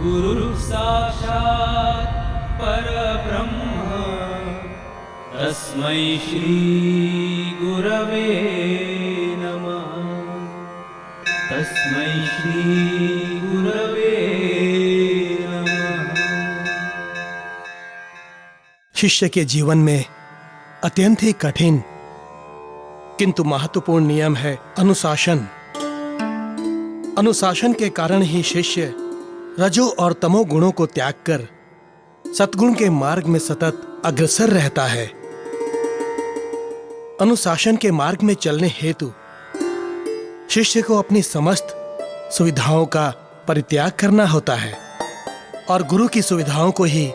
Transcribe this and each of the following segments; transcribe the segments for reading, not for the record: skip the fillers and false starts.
गुरु साक्षात् परब्रह्म तस्मै श्री गुरवे नमः। तस्मै श्री गुरवे नमः। शिष्य के जीवन में अत्यंत ही कठिन किंतु महत्वपूर्ण नियम है अनुशासन। अनुशासन के कारण ही शिष्य रजो और तमो गुणों को त्याग कर सद्गुण के मार्ग में सतत अग्रसर रहता है। अनुशासन के मार्ग में चलने हेतु शिष्य को अपनी समस्त सुविधाओं का परित्याग करना होता है और गुरु की सुविधाओं को ही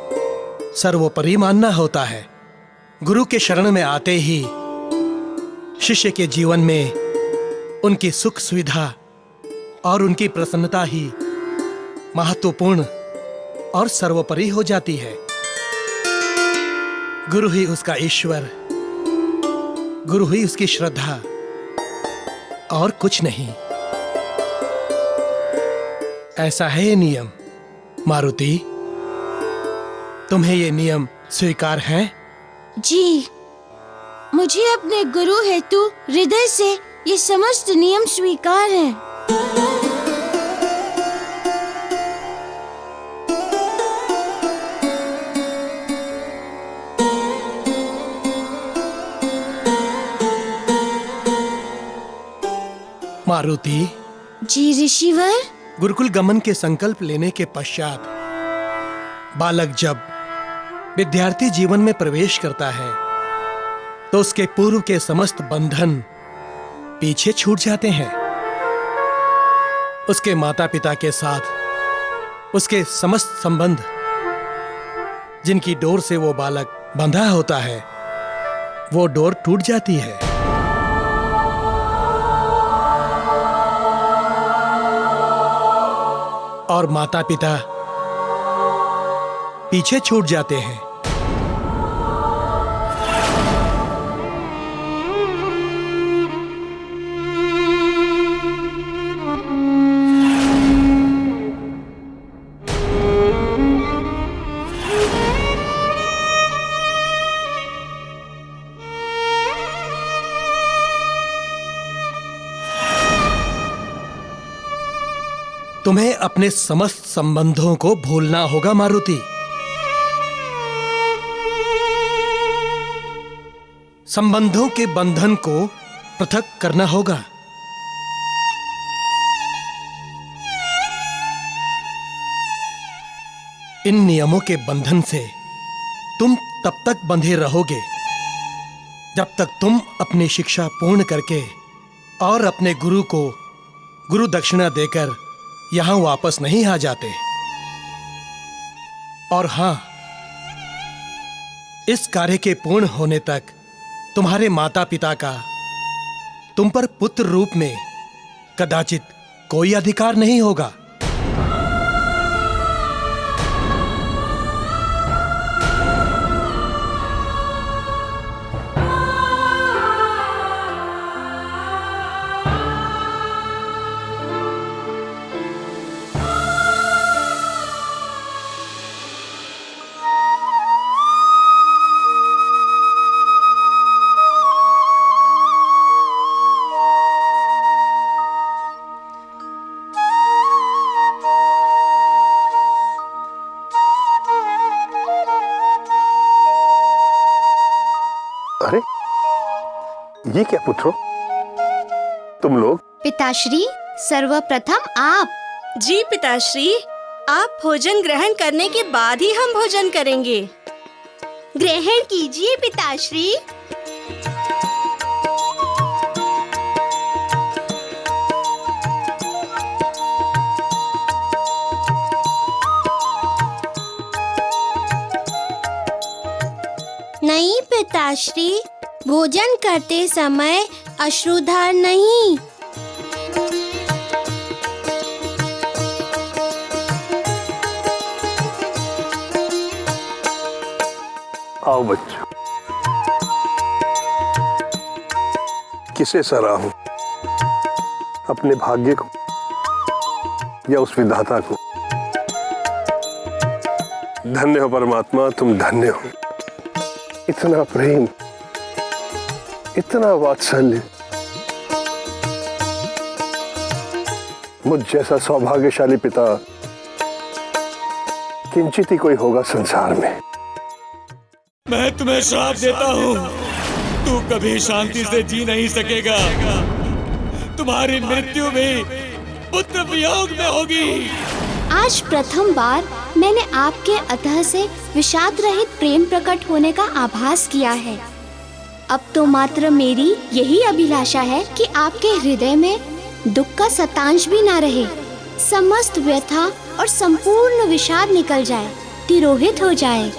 सर्वोपरि मानना होता है। गुरु के शरण में आते ही शिष्य के जीवन में उनकी सुख सुविधा और उनकी प्रसन्नता ही महत्वपूर्ण और सर्वोपरि हो जाती है। गुरु ही उसका ईश्वर, गुरु ही उसकी श्रद्धा और कुछ नहीं। ऐसा है ये नियम। मारुति, तुम्हें ये नियम स्वीकार है? जी, मुझे अपने गुरु हेतु हृदय से ये समस्त नियम स्वीकार है। मारुति जी ऋषिवर। गुरुकुल गमन के संकल्प लेने के पश्चात बालक जब विद्यार्थी जीवन में प्रवेश करता है तो उसके पूर्व के समस्त बंधन पीछे छूट जाते हैं। उसके माता पिता के साथ उसके समस्त संबंध जिनकी डोर से वो बालक बंधा होता है वो डोर टूट जाती है। और माता पिता पीछे छूट जाते हैं। तुम्हें अपने समस्त संबंधों को भूलना होगा मारुति। संबंधों के बंधन को पृथक करना होगा। इन नियमों के बंधन से तुम तब तक बंधे रहोगे जब तक तुम अपनी शिक्षा पूर्ण करके और अपने गुरु को गुरु दक्षिणा देकर यहां वापस नहीं आ जाते। और हां, इस कार्य के पूर्ण होने तक तुम्हारे माता पिता का तुम पर पुत्र रूप में कदाचित कोई अधिकार नहीं होगा। अरे ये क्या पुत्रो, तुम लोग? पिताश्री, सर्वप्रथम आप। जी पिताश्री, आप भोजन ग्रहण करने के बाद ही हम भोजन करेंगे। ग्रहण कीजिए पिताश्री। नहीं पिताश्री, भोजन करते समय अश्रुधार नहीं। आओ बच्चों, किसे सराहूं, अपने भाग्य को या उस विधाता को धन्य हो परमात्मा, तुम धन्य हो। इतना प्रेम, इतना वात्सल्य, मुझ जैसा सौभाग्यशाली पिता किंचित ही कोई होगा संसार में। मैं तुम्हें श्राप देता हूँ, तू कभी शांति से जी नहीं सकेगा। तुम्हारी मृत्यु भी पुत्र वियोग में होगी। आज प्रथम बार मैंने आपके अतः से विषाद रहित प्रेम प्रकट होने का आभास किया है। अब तो मात्र मेरी यही अभिलाषा है कि आपके हृदय में दुख का शतांश भी ना रहे, समस्त व्यथा और संपूर्ण विषाद निकल जाए, तिरोहित हो जाए।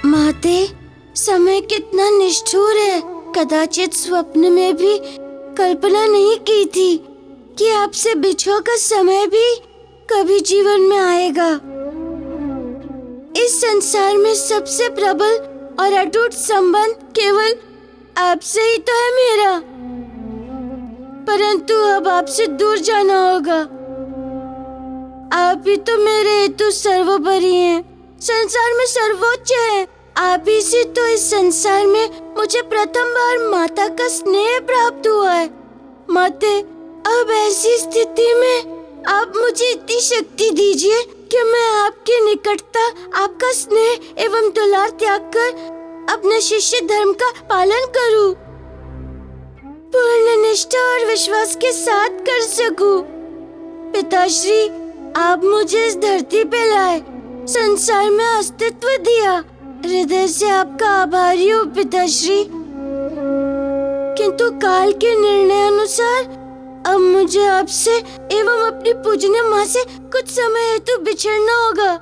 माते, समय कितना निष्ठुर है। कदाचित स्वप्न में भी कल्पना नहीं की थी कि आपसे बिछो का समय भी कभी जीवन में आएगा। इस संसार में सबसे प्रबल और अटूट संबंध केवल आपसे ही तो है मेरा, परंतु अब आपसे दूर जाना होगा। आप ही तो मेरे हेतु सर्वोपरि हैं, संसार में सर्वोच्च है। आप ही से तो इस संसार में मुझे प्रथम बार माता का स्नेह प्राप्त हुआ है। माते, अब ऐसी स्थिति में आप मुझे इतनी शक्ति दीजिए कि मैं आपकी निकटता, आपका स्नेह एवं दुलार त्याग कर अपने शिष्य धर्म का पालन करूं, पूर्ण निष्ठा और विश्वास के साथ कर सकूं। पिताश्री, आप मुझे इस धरती पे लाए, संसार में अस्तित्व दिया। हृदय से आपका आभारी हूँ पिताश्री। किंतु काल के निर्णय अनुसार अब मुझे आपसे एवं अपनी पूजनीय माँ से कुछ समय हेतु बिछड़ना होगा।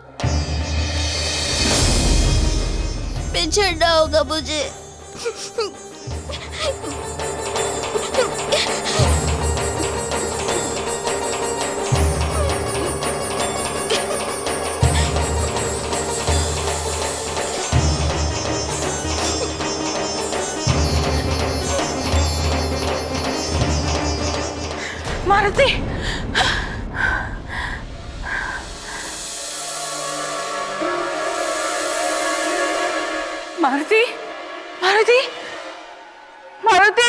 बिछड़ना होगा मुझे। मारुति, मारुति, मारुति, मारुति,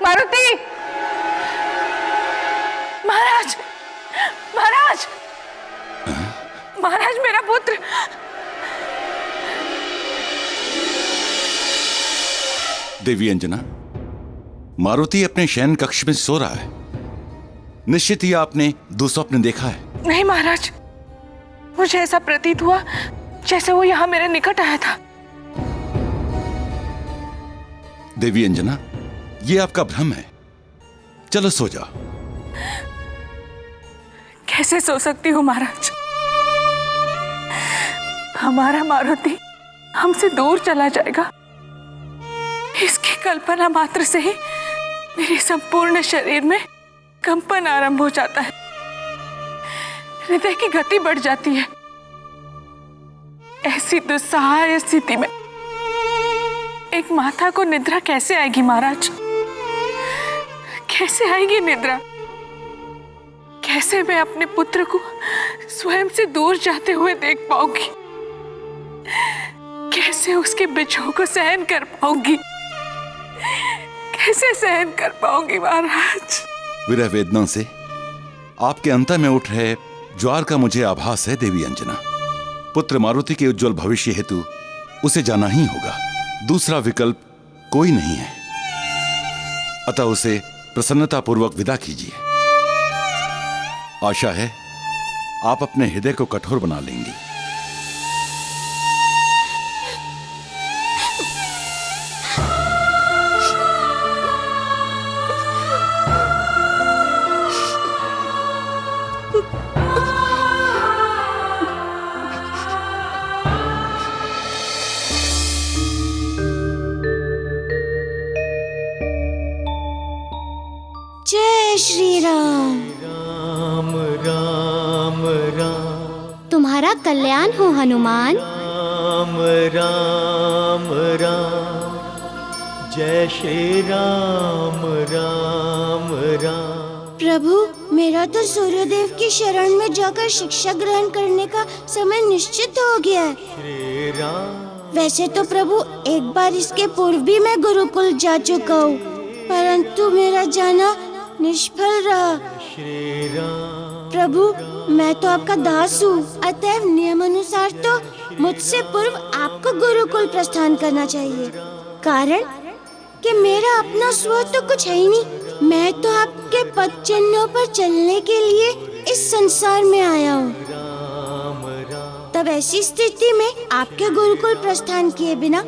मारुति, महाराज, महाराज, महाराज, मेरा पुत्र। देवी अंजना, मारुति अपने शयन कक्ष में सो रहा है। निश्चित ही आपने दुस्वप्न देखा है। नहीं महाराज, मुझे ऐसा प्रतीत हुआ जैसे वो यहाँ मेरे निकट आया था। देवी अंजना, ये आपका भ्रम है। चलो सो जाओ। कैसे सो सकती हूँ महाराज? हमारा मारुति हमसे दूर चला जाएगा, इसकी कल्पना मात्र से ही मेरे संपूर्ण शरीर में कंपन आरंभ हो जाता है, हृदय की गति बढ़ जाती है। ऐसी दुस्सहाय स्थिति में एक माता को निद्रा कैसे आएगी महाराज? कैसे आएगी निद्रा? कैसे मैं अपने पुत्र को स्वयं से दूर जाते हुए देख पाऊंगी? कैसे उसके बिछोह को सहन कर पाऊंगी? कैसे सहन कर पाऊंगी महाराज? विरह वेदना से आपके अंतर में उठ रहे ज्वार का मुझे आभास है देवी अंजना। पुत्र मारुति के उज्जवल भविष्य हेतु उसे जाना ही होगा, दूसरा विकल्प कोई नहीं है। अतः उसे प्रसन्नतापूर्वक विदा कीजिए। आशा है आप अपने हृदय को कठोर बना लेंगी। जय श्री राम। राम राम राम तुम्हारा कल्याण हो हनुमान। राम राम राम, जय श्री राम राम राम। प्रभु, मेरा तो सूर्यदेव की शरण में जाकर शिक्षा ग्रहण करने का समय निश्चित हो गया है। श्री राम। वैसे तो प्रभु एक बार इसके पूर्व भी मैं गुरुकुल जा चुका हूँ, परंतु मेरा जाना निष्फल रहा। श्री राम। प्रभु, मैं तो आपका दास हूँ, अतएव नियम अनुसार तो मुझसे पूर्व आपको गुरुकुल प्रस्थान करना चाहिए। कारण कि मेरा अपना स्व तो कुछ है ही नहीं। मैं तो आपके पद चिन्हों पर चलने के लिए इस संसार में आया हूँ। तब ऐसी स्थिति में आपके गुरुकुल प्रस्थान किए बिना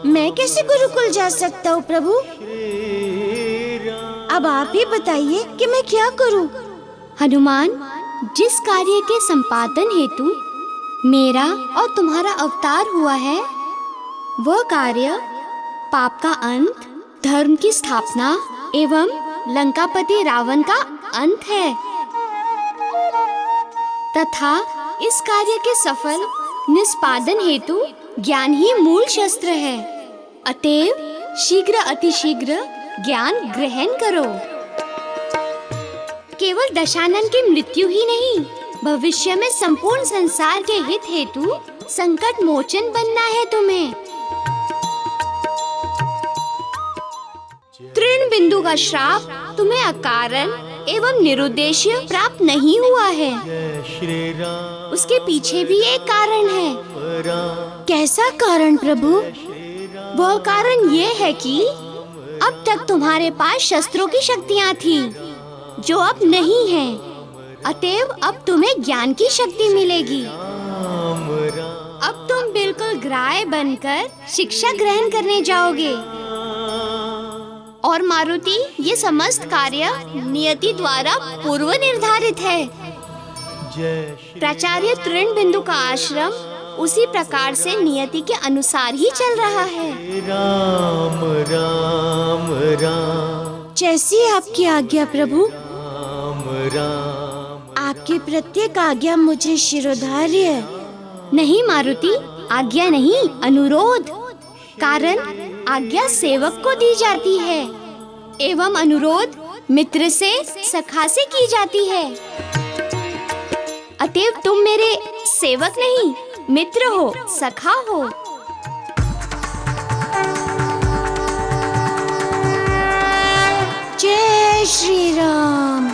मैं कैसे गुरुकुल जा सकता हूँ प्रभु? अब आप ही बताइए कि मैं क्या करूं? हनुमान, जिस कार्य के संपादन हेतु मेरा और तुम्हारा अवतार हुआ है, वह कार्य पाप का अंत, धर्म की स्थापना एवं लंकापति रावण का अंत है। तथा इस कार्य के सफल निष्पादन हेतु ज्ञान ही मूल शस्त्र है। अतएव शीघ्र अतिशीघ्र ज्ञान ग्रहण करो। केवल दशानन की मृत्यु ही नहीं, भविष्य में संपूर्ण संसार के हित हेतु संकट मोचन बनना है तुम्हें। तृण बिंदु का श्राप तुम्हें अकारण एवं निरुद्देश्य प्राप्त नहीं हुआ है। उसके पीछे भी एक कारण है। कैसा कारण प्रभु? वह कारण ये है कि अब तक तुम्हारे पास शस्त्रों की शक्तियाँ थी, जो अब नहीं है। अतएव अब तुम्हें ज्ञान की शक्ति मिलेगी। अब तुम बिल्कुल ग्राह्य बनकर शिक्षा ग्रहण करने जाओगे। और मारुति, ये समस्त कार्य नियति द्वारा पूर्व निर्धारित है। प्राचार्य तृण बिंदु का आश्रम उसी प्रकार से नियति के अनुसार ही चल रहा है। राम राम राम, जैसी आपकी आज्ञा प्रभु। राम राम। आपकी प्रत्येक आज्ञा मुझे शिरोधार्य है। नहीं मारुति, आज्ञा नहीं, अनुरोध। कारण आज्ञा सेवक को दी जाती है एवं अनुरोध मित्र से, सखा से की जाती है। अतएव तुम मेरे सेवक नहीं, मित्र हो, सखा हो। जय श्री राम।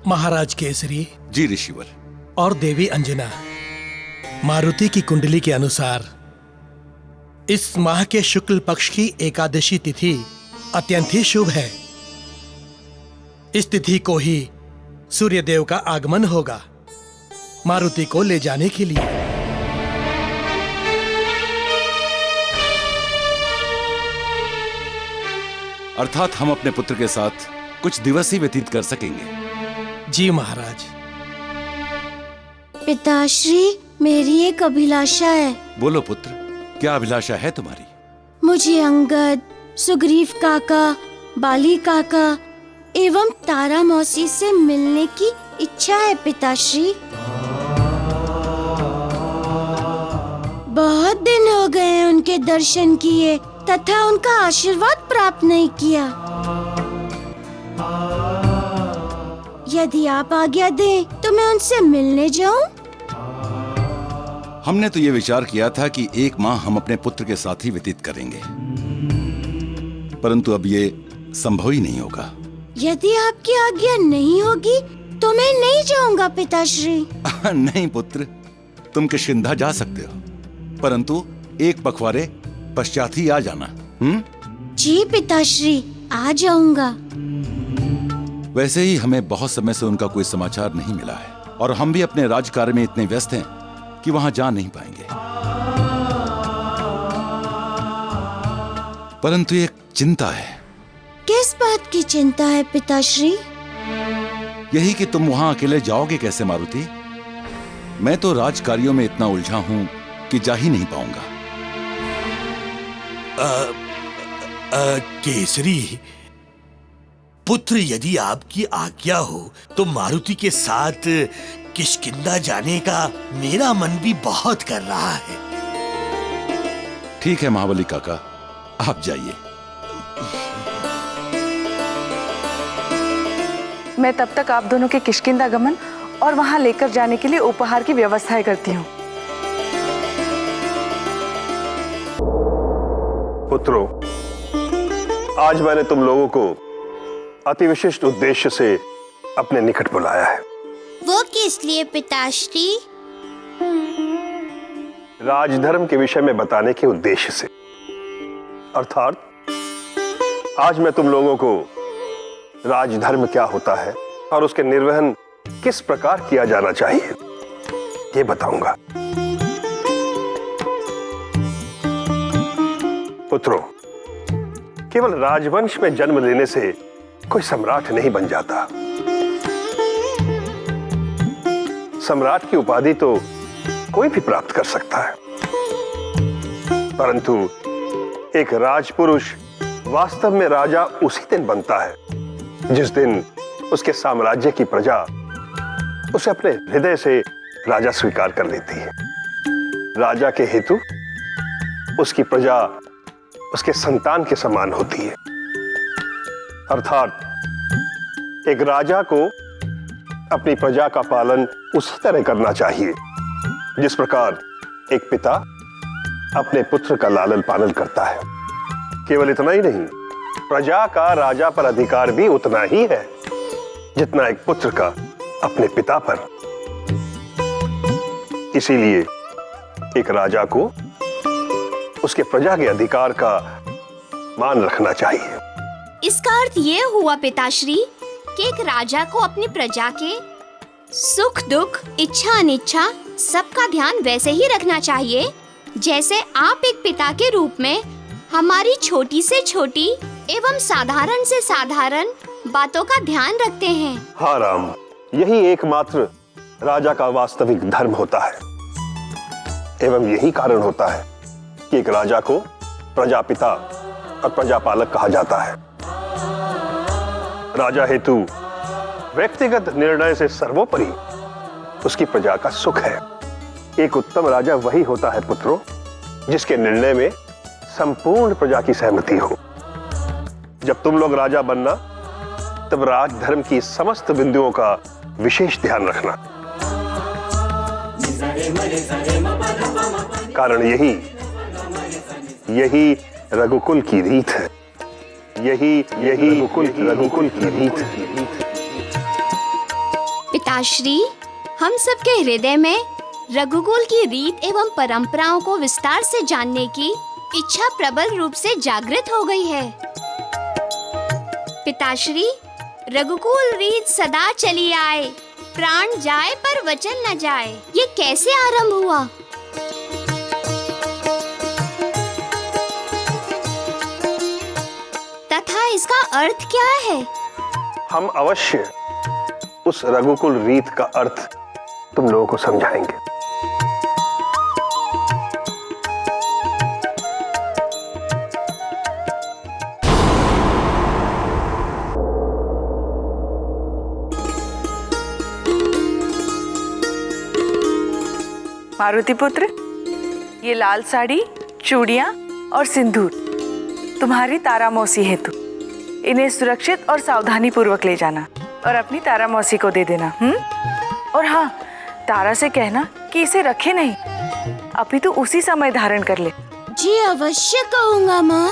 महाराज केसरी जी ऋषिवर। और देवी अंजना, मारुति की कुंडली के अनुसार इस माह के शुक्ल पक्ष की एकादशी तिथि अत्यंत ही शुभ है। इस तिथि को ही सूर्यदेव का आगमन होगा मारुति को ले जाने के लिए। अर्थात हम अपने पुत्र के साथ कुछ दिवस ही व्यतीत कर सकेंगे। जी महाराज। पिताश्री, मेरी एक अभिलाषा है। बोलो पुत्र, क्या अभिलाषा है तुम्हारी? मुझे अंगद, सुग्रीव काका, बाली काका एवं तारा मौसी से मिलने की इच्छा है पिताश्री। बहुत दिन हो गए हैं उनके दर्शन किए तथा उनका आशीर्वाद प्राप्त नहीं किया। यदि आप आज्ञा दें तो मैं उनसे मिलने जाऊं? हमने तो ये विचार किया था कि एक माह हम अपने पुत्र के साथ ही व्यतीत करेंगे, परंतु अब ये संभव ही नहीं होगा। यदि आपकी आज्ञा नहीं होगी तो मैं नहीं जाऊंगा पिताश्री। नहीं पुत्र, तुम किष्किंधा जा सकते हो, परंतु एक पखवाड़े पश्चात ही आ जाना। जी पिताश्री, आ जाऊंगा। वैसे ही हमें बहुत समय से उनका कोई समाचार नहीं मिला है और हम भी अपने राजकार्य में इतने व्यस्त हैं कि वहां जा नहीं पाएंगे। परंतु एक चिंता है। किस बात की चिंता है पिताश्री? यही कि तुम वहां अकेले जाओगे कैसे मारुति? मैं तो राजकार्यों में इतना उलझा हूं कि जा ही नहीं पाऊंगा। केसरी पुत्र, यदि आपकी आज्ञा हो तो मारुति के साथ किष्किंधा जाने का मेरा मन भी बहुत कर रहा है। ठीक है महाबली काका, आप जाइए। मैं तब तक आप दोनों के किष्किंधा गमन और वहां लेकर जाने के लिए उपहार की व्यवस्थाएं करती हूँ। पुत्रों, आज मैंने तुम लोगों को अति विशिष्ट उद्देश्य से अपने निकट बुलाया है। वो किस लिए पिताश्री? राजधर्म के विषय में बताने के उद्देश्य से। अर्थात आज मैं तुम लोगों को राजधर्म क्या होता है और उसके निर्वहन किस प्रकार किया जाना चाहिए ये बताऊंगा। पुत्रों, केवल राजवंश में जन्म लेने से कोई सम्राट नहीं बन जाता। सम्राट की उपाधि तो कोई भी प्राप्त कर सकता है, परंतु एक राजपुरुष वास्तव में राजा उसी दिन बनता है जिस दिन उसके साम्राज्य की प्रजा उसे अपने हृदय से राजा स्वीकार कर लेती है। राजा के हेतु उसकी प्रजा उसके संतान के समान होती है। अर्थात एक राजा को अपनी प्रजा का पालन उसी तरह करना चाहिए जिस प्रकार एक पिता अपने पुत्र का लालन पालन करता है। केवल इतना ही नहीं, प्रजा का राजा पर अधिकार भी उतना ही है जितना एक पुत्र का अपने पिता पर। इसीलिए एक राजा को उसके प्रजा के अधिकार का मान रखना चाहिए। इसका अर्थ ये हुआ पिताश्री कि एक राजा को अपनी प्रजा के सुख दुख, इच्छा अनिच्छा सबका ध्यान वैसे ही रखना चाहिए जैसे आप एक पिता के रूप में हमारी छोटी से छोटी एवं साधारण से साधारण बातों का ध्यान रखते हैं। हाँ राम, यही एकमात्र राजा का वास्तविक धर्म होता है एवं यही कारण होता है कि एक राजा को प्रजापिता और प्रजापालक कहा जाता है। राजा हेतु व्यक्तिगत निर्णय से सर्वोपरि उसकी प्रजा का सुख है। एक उत्तम राजा वही होता है पुत्रों जिसके निर्णय में संपूर्ण प्रजा की सहमति हो। जब तुम लोग राजा बनना तब राजधर्म की समस्त बिंदुओं का विशेष ध्यान रखना, कारण यही रघुकुल की रीत है। यही रघुकुल की रीत है। पिताश्री, हम सबके हृदय में रघुकुल की रीत एवं परंपराओं को विस्तार से जानने की इच्छा प्रबल रूप से जागृत हो गई है। पिताश्री, रघुकुल रीत सदा चली आए, प्राण जाए पर वचन न जाए, ये कैसे आरंभ हुआ? तथा इसका अर्थ क्या है? हम अवश्य उस रघुकुल रीत का अर्थ तुम लोगों को समझाएंगे। मारुति पुत्र, ये लाल साड़ी, चूड़ियां और सिंदूर तुम्हारी तारा मौसी हेतु। इन्हें सुरक्षित और सावधानी पूर्वक ले जाना और अपनी तारा मौसी को दे देना। और हाँ, तारा से कहना कि इसे रखे नहीं, अभी तो उसी समय धारण कर ले। जी अवश्य कहूँगा माँ,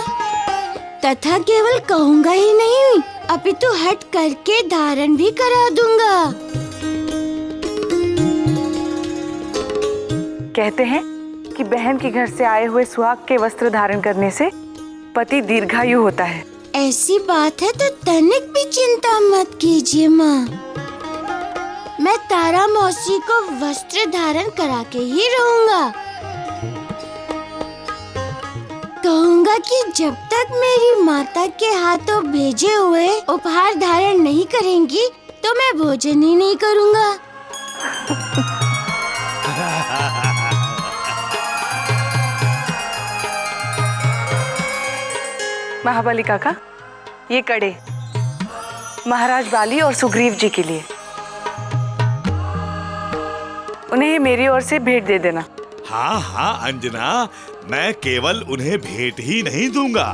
तथा केवल कहूँगा ही नहीं, अभी तो हट करके धारण भी करा दूंगा। कहते हैं कि बहन के घर से आए हुए सुहाग के वस्त्र धारण करने से पति दीर्घायु होता है। ऐसी बात है तो तनिक भी चिंता मत कीजिए माँ, मैं तारा मौसी को वस्त्र धारण करा के ही रहूंगा। कहूँगा कि जब तक मेरी माता के हाथों भेजे हुए उपहार धारण नहीं करेंगी तो मैं भोजन ही नहीं करूँगा। महाबली काका, ये कड़े महाराज बाली और सुग्रीव जी के लिए, उन्हें मेरी ओर से भेंट दे देना। हाँ हाँ अंजना, मैं केवल उन्हें भेंट ही नहीं दूंगा,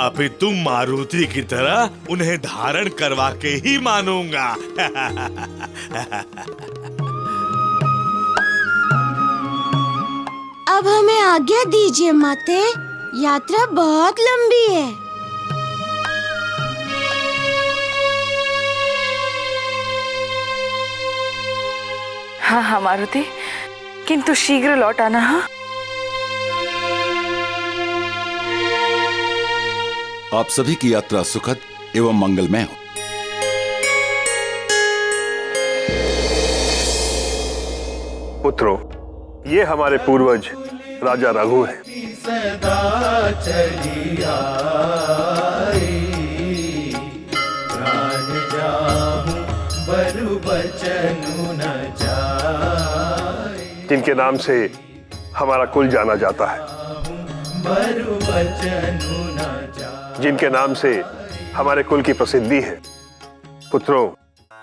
अभी तुम मारुति की तरह उन्हें धारण करवा के ही मानूंगा। अब हमें आज्ञा दीजिए माते, यात्रा बहुत लंबी है। हाँ हाँ मारुति, किंतु शीघ्र लौट आना। हाँ, आप सभी की यात्रा सुखद एवं मंगलमय हो। पुत्रों, ये हमारे पूर्वज राजा रघु हैं। सदा चली आई, प्राण जाऊं बरु बचनु न जाए, जिनके नाम से हमारा कुल जाना जाता है, बरु बचनु न जाए, जिनके नाम से हमारे कुल की प्रसिद्धि है। पुत्रों,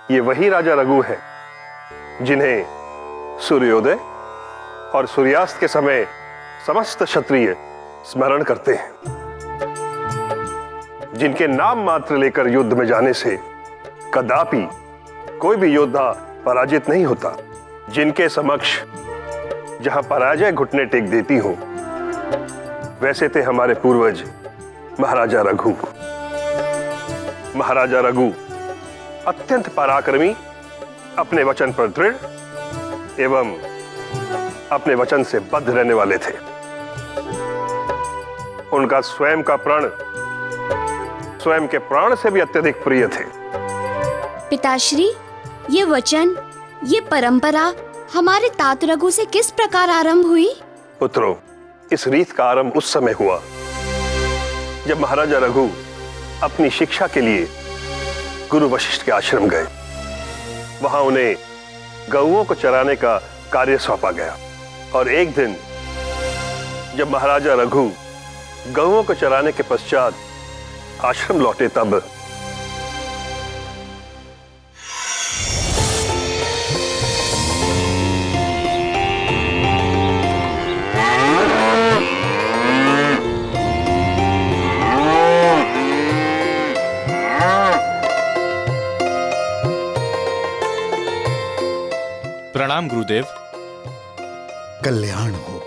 ये वही राजा रघु हैं जिन्हें सूर्योदय और सूर्यास्त के समय समस्त क्षत्रिय स्मरण करते हैं, जिनके नाम मात्र लेकर युद्ध में जाने से कदापि कोई भी योद्धा पराजित नहीं होता, जिनके समक्ष जहां पराजय घुटने टेक देती हो, वैसे थे हमारे पूर्वज महाराजा रघु। महाराजा रघु अत्यंत पराक्रमी, अपने वचन पर दृढ़ एवं अपने वचन से बद्ध रहने वाले थे। उनका स्वयं का प्राण स्वयं के प्राण से भी अत्यधिक प्रिय थे। पिताश्री, ये वचन, ये परंपरा हमारे तात रघु से किस प्रकार आरंभ हुई? पुत्रों, इस रीत का आरंभ उस समय हुआ जब महाराजा रघु अपनी शिक्षा के लिए गुरु वशिष्ठ के आश्रम गए। वहां उन्हें गौओं को चराने का कार्य सौंपा गया और एक दिन जब महाराजा रघु गौओं को चराने के पश्चात आश्रम लौटे, तब प्रणाम गुरुदेव। कल्याण हो।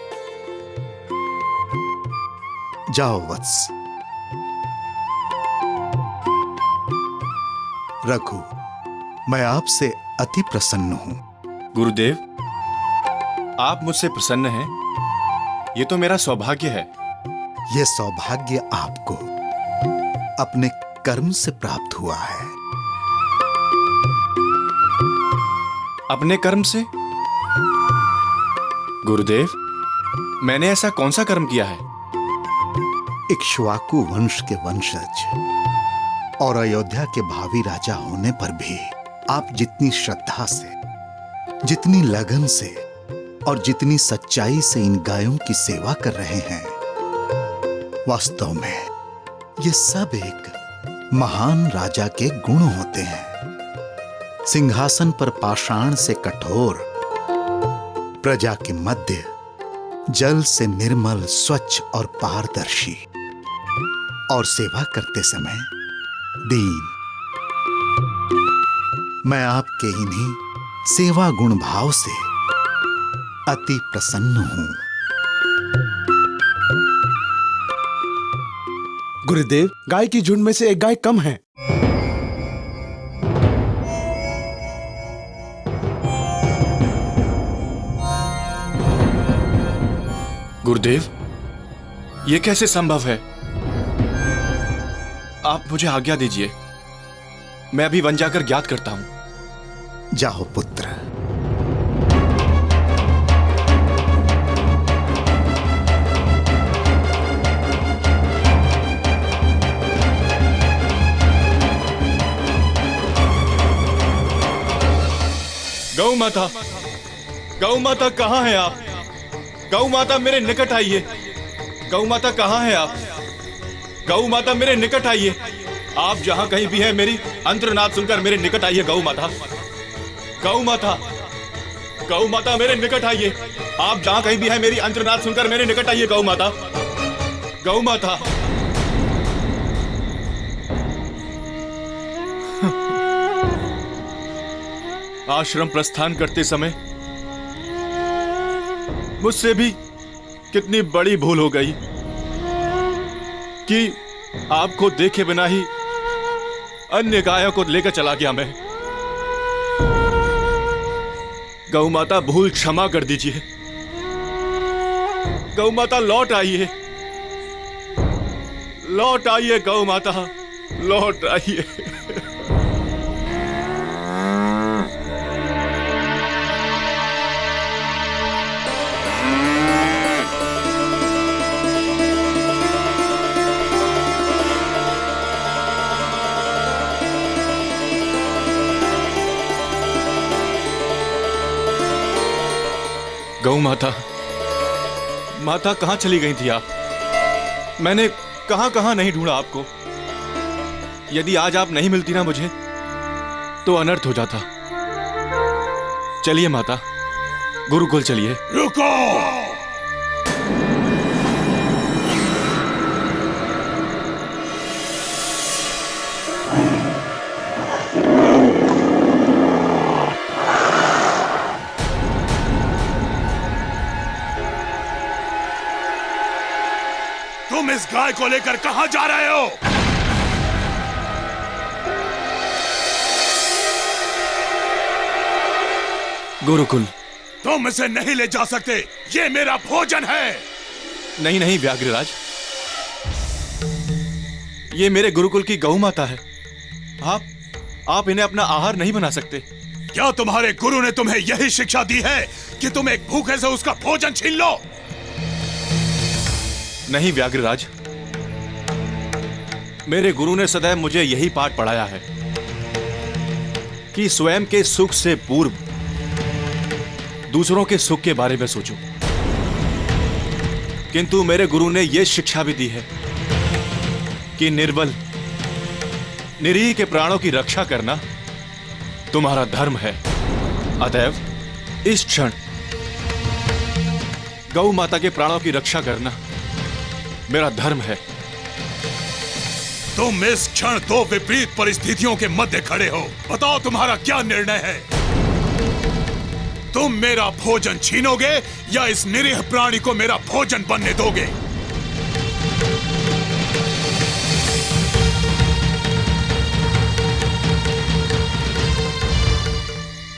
जाओ वत्स। रघु, मैं आपसे अति प्रसन्न हूं। गुरुदेव, आप मुझसे प्रसन्न हैं, ये तो मेरा सौभाग्य है। यह सौभाग्य आपको अपने कर्म से प्राप्त हुआ है। अपने कर्म से? गुरुदेव, मैंने ऐसा कौन सा कर्म किया है? इक्ष्वाकु वंश के वंशज और अयोध्या के भावी राजा होने पर भी आप जितनी श्रद्धा से, जितनी लगन से और जितनी सच्चाई से इन गायों की सेवा कर रहे हैं, वास्तव में ये सब एक महान राजा के गुण होते हैं। सिंहासन पर पाषाण से कठोर, प्रजा के मध्य जल से निर्मल, स्वच्छ और पारदर्शी, और सेवा करते समय दीन, मैं आपके इन्हीं सेवा गुण भाव से अति प्रसन्न हूं। गुरुदेव, गाय की झुंड में से एक गाय कम है। गुरुदेव, ये कैसे संभव है? आप मुझे आज्ञा दीजिए, मैं अभी वन जाकर ज्ञात करता हूं। जाओ पुत्र। गौ माता, गौ माता कहाँ हैं आप? गौ माता मेरे निकट आइए। गौ माता कहाँ हैं आप? गौ माता मेरे निकट आइए। आप जहां कहीं भी हैं, मेरी अंतर्नाद सुनकर मेरे निकट आइए। गौ माता, गौ माता, गौ माता मेरे निकट आइए। आप जहां कहीं भी हैं, मेरी अंतर्नाद सुनकर मेरे निकट आइए। गौ माता, गौ माता। आश्रम प्रस्थान करते समय मुझसे भी कितनी बड़ी भूल हो गई कि आपको देखे बिना ही अन्य गायों को लेकर चला गया मैं। गौ माता, भूल क्षमा कर दीजिए। गौ माता लौट आइए, लौट आइए। गौ माता लौट आइए। गौ माता, माता कहां चली गई थी आप? मैंने कहां कहां नहीं ढूंढा आपको। यदि आज आप नहीं मिलती ना मुझे, तो अनर्थ हो जाता। चलिए माता, गुरुकुल चलिए। रुको! तुम इस गाय को लेकर कहां जा रहे हो? गुरुकुल। तुम इसे नहीं ले जा सकते, ये मेरा भोजन है। नहीं नहीं व्याघ्रराज, ये मेरे गुरुकुल की गौ माता है। आप इन्हें अपना आहार नहीं बना सकते। क्या तुम्हारे गुरु ने तुम्हें यही शिक्षा दी है कि तुम एक भूखे से उसका भोजन छीन लो? नहीं व्याघ्रराज, मेरे गुरु ने सदैव मुझे यही पाठ पढ़ाया है कि स्वयं के सुख से पूर्व दूसरों के सुख के बारे में सोचो। किंतु मेरे गुरु ने यह शिक्षा भी दी है कि निर्बल निरीह के प्राणों की रक्षा करना तुम्हारा धर्म है। अतएव इस क्षण गौ माता के प्राणों की रक्षा करना मेरा धर्म है। तुम इस क्षण दो विपरीत परिस्थितियों के मध्य खड़े हो। बताओ तुम्हारा क्या निर्णय है? तुम मेरा भोजन छीनोगे या इस निरीह प्राणी को मेरा भोजन बनने दोगे?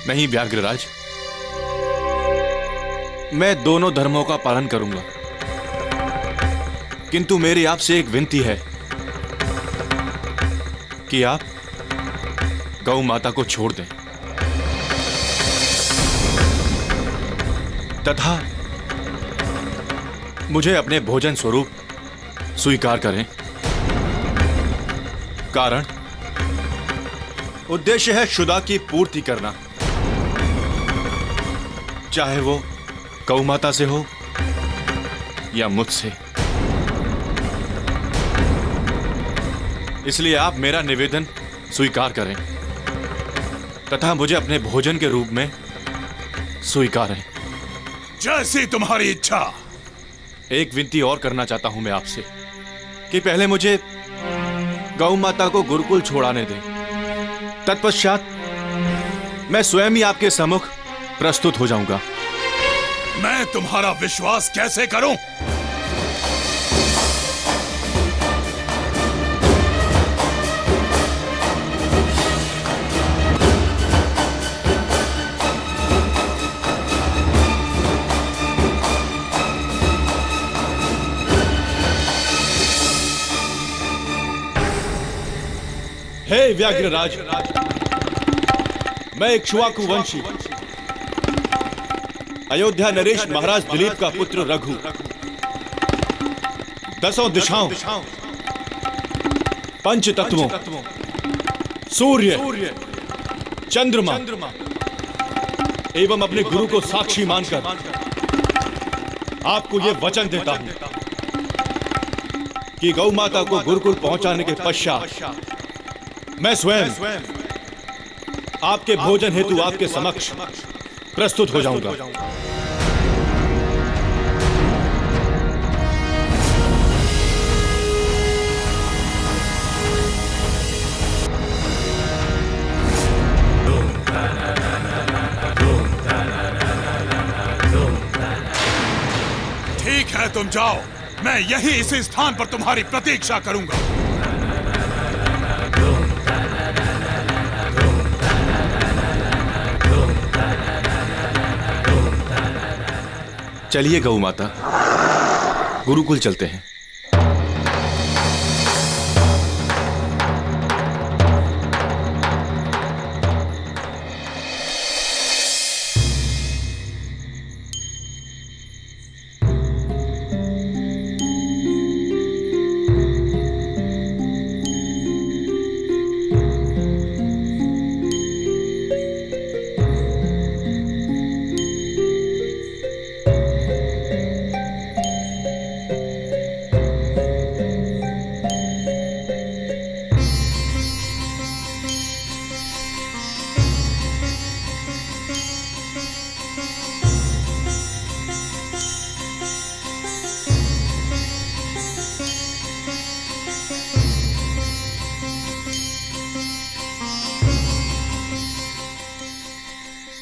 नहीं व्याघ्रराज, मैं दोनों धर्मों का पालन करूंगा, किंतु मेरी आपसे एक विनती है कि आप गौ माता को छोड़ दें तथा मुझे अपने भोजन स्वरूप स्वीकार करें। कारण उद्देश्य है क्षुधा की पूर्ति करना, चाहे वो गौ माता से हो या मुझसे। इसलिए आप मेरा निवेदन स्वीकार करें तथा मुझे अपने भोजन के रूप में स्वीकारें। जैसी तुम्हारी इच्छा। एक विनती और करना चाहता हूं मैं आपसे कि पहले मुझे गौ माता को गुरुकुल छोड़ाने दें, तत्पश्चात मैं स्वयं ही आपके सम्मुख प्रस्तुत हो जाऊंगा। मैं तुम्हारा विश्वास कैसे करूं? हे व्याघ्रराज, मैं इक्ष्वाकु वंशी अयोध्या नरेश महाराज दिलीप का पुत्र रघु 10 दिशाओं, पंच तत्वों, सूर्य, चंद्रमा एवं अपने गुरु को साक्षी मानकर आपको यह वचन देता हूं कि गौ माता को गुरुकुल पहुंचाने के पश्चात मैं स्वयं आपके भोजन हेतु आपके समक्ष प्रस्तुत हो जाऊंगा। ठीक है, तुम जाओ। मैं यही इसी स्थान पर तुम्हारी प्रतीक्षा करूंगा। चलिए गौ माता, गुरुकुल चलते हैं।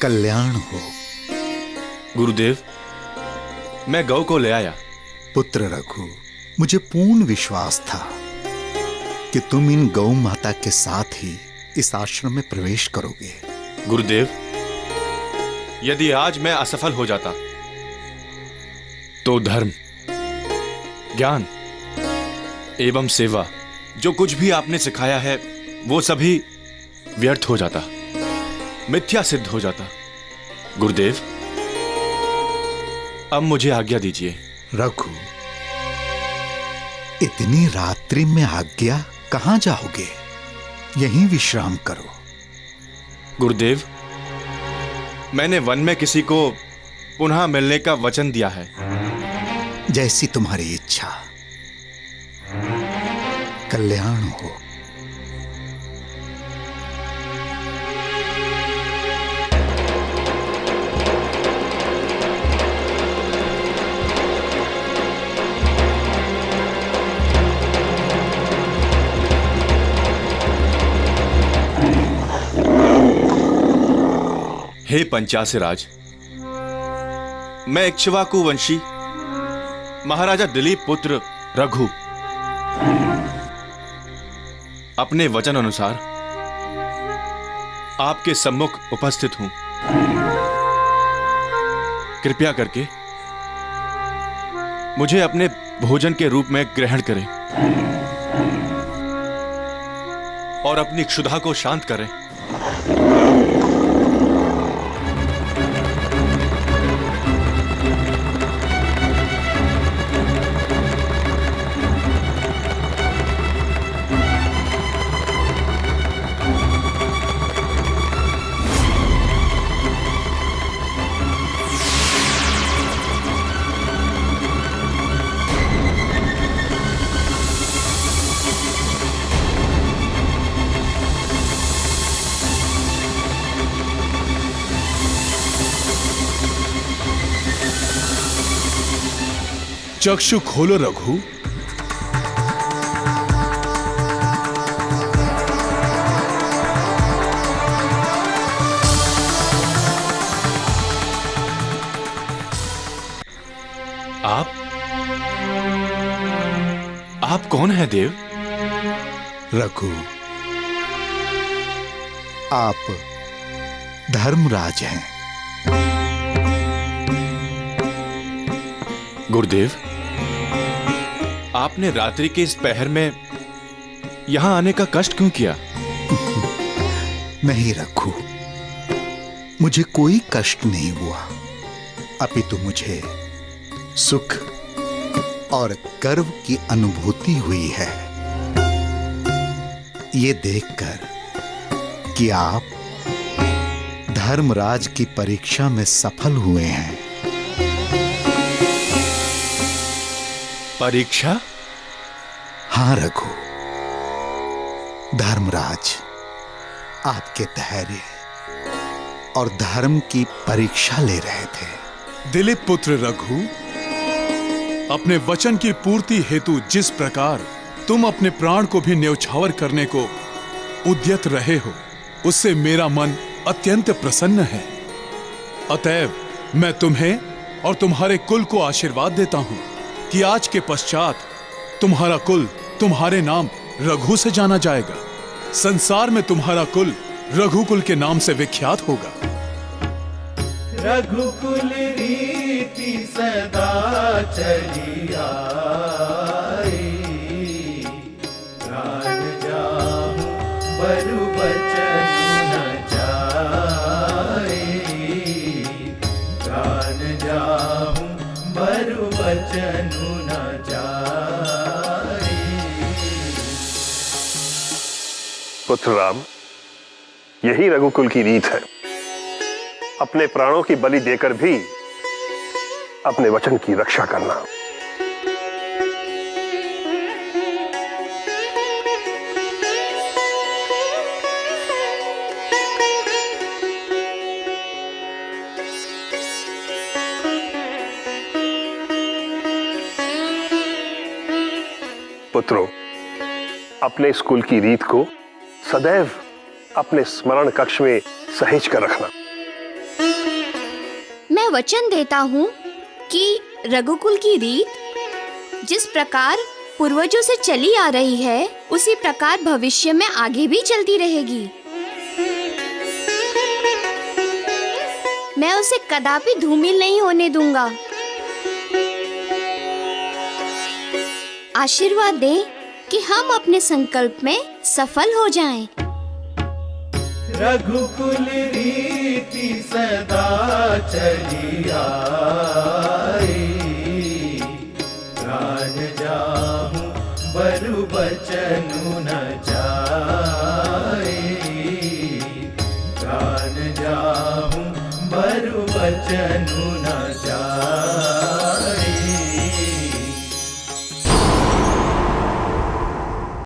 कल्याण हो। गुरुदेव, मैं गौ को ले आया। पुत्र रघु, मुझे पूर्ण विश्वास था कि तुम इन गौ माता के साथ ही इस आश्रम में प्रवेश करोगे। गुरुदेव, यदि आज मैं असफल हो जाता तो धर्म, ज्ञान एवं सेवा, जो कुछ भी आपने सिखाया है, वो सभी व्यर्थ हो जाता, मिथ्या सिद्ध हो जाता। गुरुदेव, अब मुझे आज्ञा दीजिए। रघु, इतनी रात्रि में आज्ञा? कहां जाओगे? यहीं विश्राम करो। गुरुदेव, मैंने वन में किसी को पुनः मिलने का वचन दिया है। जैसी तुम्हारी इच्छा। कल्याण हो। हे पंचासिराज, मैं इक्ष्वाकु वंशी महाराजा दिलीप पुत्र रघु अपने वचन अनुसार आपके सम्मुख उपस्थित हूं। कृपया करके मुझे अपने भोजन के रूप में ग्रहण करें और अपनी क्षुधा को शांत करें। चक्षु खोलो रघु। कौन है देव? रघु, आप धर्मराज हैं। गुरुदेव, आपने रात्रि के इस पहर में यहां आने का कष्ट क्यों किया? नहीं रघु, मुझे कोई कष्ट नहीं हुआ, अपितु मुझे सुख और गर्व की अनुभूति हुई है ये देखकर कि आप धर्मराज की परीक्षा में सफल हुए हैं। परीक्षा? हाँ रघु, धर्मराज आपके धैर्य और धर्म की परीक्षा ले रहे थे। दिलीप पुत्र रघु, अपने वचन की पूर्ति हेतु जिस प्रकार तुम अपने प्राण को भी न्यौछावर करने को उद्यत रहे हो, उससे मेरा मन अत्यंत प्रसन्न है। अतएव मैं तुम्हें और तुम्हारे कुल को आशीर्वाद देता हूं कि आज के पश्चात तुम्हारा कुल तुम्हारे नाम रघु से जाना जाएगा। संसार में तुम्हारा कुल रघुकुल के नाम से विख्यात होगा। रघुकुल रीति सदा चली आई, प्राण जाऊं बरु बचन न जाए, प्राण जाऊं बरु बचन न जाए। पुत्र राम, यही रघुकुल की रीत है, अपने प्राणों की बलि देकर भी अपने वचन की रक्षा करना। पुत्रों, अपने स्कूल की रीत को सदैव अपने स्मरण कक्ष में सहेज कर रखना। मैं वचन देता हूँ कि रघुकुल की रीत जिस प्रकार पूर्वजों से चली आ रही है, उसी प्रकार भविष्य में आगे भी चलती रहेगी। मैं उसे कदापि धूमिल नहीं होने दूंगा। आशीर्वाद दे कि हम अपने संकल्प में सफल हो जाएं। रघुकुल रीति सदा चली आई, प्राण जाऊं बरु बचन न जाए, प्राण जाऊं बरु बचन न जाए।